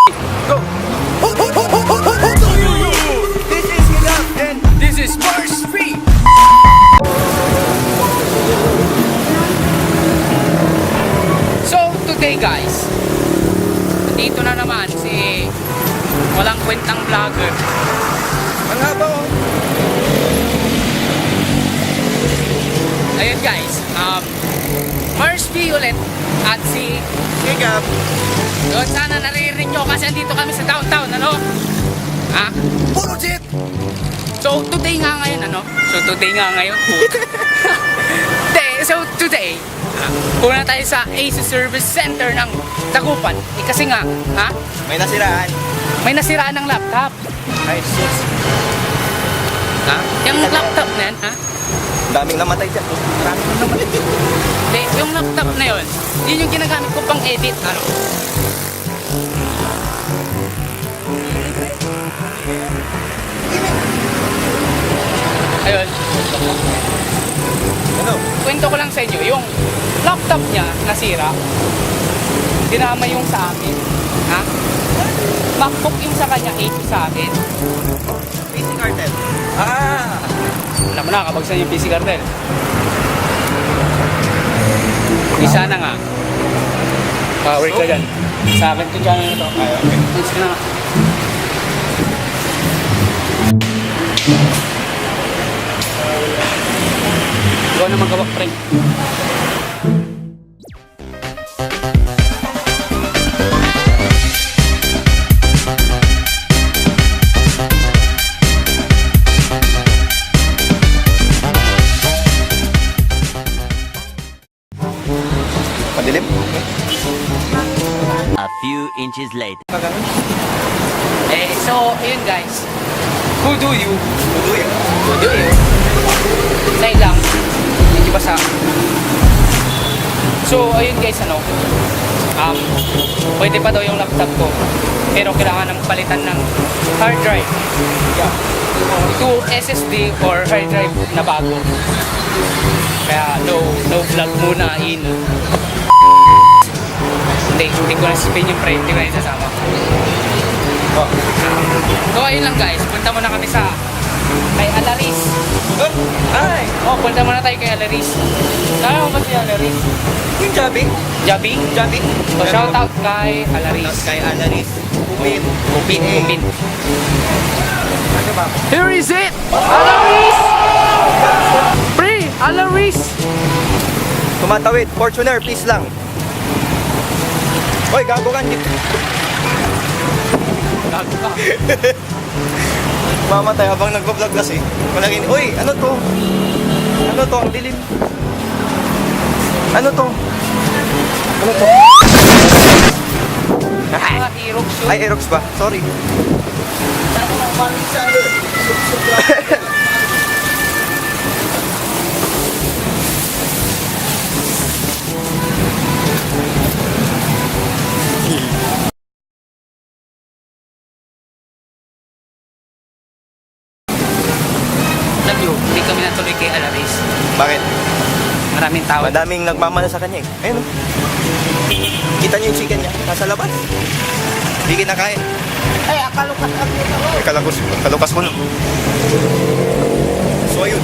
Go! This is Walang and this is MharsV! So, today guys, dito na naman si walang kwentang vlogger. Ang haba oh! Ayun guys, MharsV ulit at si Higap. Yun, sana naririnig nyo kasi andito kami sa downtown, ano? Ha? Puro jeep! So, today nga ngayon, ano? So, today, pumunta tayo sa AC Service Center ng Dagupan. Eh, kasi nga, ha? May nasiraan. May nasiraan ng laptop. Ay, sus. Ha? Yung laptop na yan, ha? Daming namatay dyan. Maraming namatay dyan. Hindi, yung laptop na yun, yun yung ginagamit ko pang edit, ano? Ayun. Ano? Kwento ko lang sa inyo, yung laptop niya nasira. Dinama yung sa akin. Ha? MacBook yung sa kanya, 80 sa akin. PC cartel. Ah! Alam mo na, kabagsan yung PC cartel. Isa na nga. Power ka dyan. Sa akin itong channel na ito. Ay, okay. Isa na nga. Ikaw na magawa, Frank. Madilim? A few inches later. So, ayun guys. Who do you? Tuduyin. Who do you? Say lang. Medyo basa. So, ayun guys, ano. Pwede pa daw yung laptop ko. Pero kailangan ng palitan ng hard drive. Yeah. To SSD or hard drive na bago. Kaya no vlog muna in. Hindi ko na-spin yung pre, hindi ko na isasama. Oh. So ayun lang guys, punta muna kami sa kay Alaris. Ay! Punta muna tayo kay Alaris. Kaya mo ba si Alaris? Yung Jabi? Jabi? Jabi? So shout out kay Alaris. Kay Alaris. Upin. Upin. Ano ba? Here is it! Alaris! Pre! Alaris! Tumatawid. Fortuner, please lang. Hoy, gago ka. Gago ka. Mamatay habang nagpa-vlog kasi. Malagin, uy, ano to? Ano to? Ang dilim. Ano to? Ano to? Mga Aerox yun. Ay, Aerox ba? Sorry. Alam nyo, hindi kami natuloy kay Alaris. Bakit? Maraming tawad. Madaming nagmamana sa kanya eh. Ayun. Kita niyo yung chicken niya. Nasa labas. Hindi kinakain. Ay, akalukas ako. Ay, kalukas mo no. So ayun.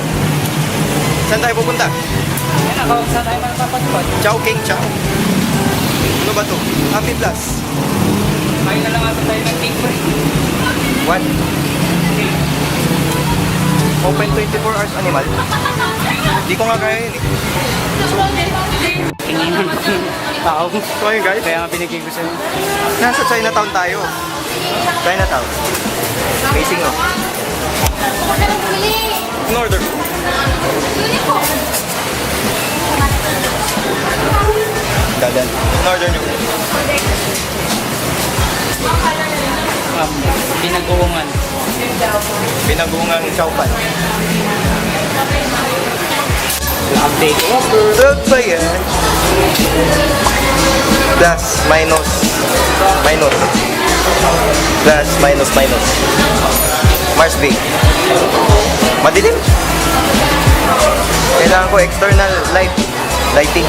Saan tayo pupunta? Yan, saan tayo magpapatupad? Chow King Chow. Ano ba to? Happy Plus. Kain na lang ata tayo ng cake break. What? Open 24 hours animal. Hindi ko nga kaya yun eh. Kinginan ng tao. So ayun guys. Kaya nga binigay ko sa'yo. Nasa Chinatown tayo. Chinatown. Facing no. In order. Dadan. In order nyo. Pinaguungan. Pinagungang chowpan. Update. Good ba yan? Plus, minus. Minus. Plus, minus, minus. MharsV. Madilim. Kailangan ko external light. Lighting.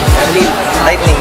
Lightning.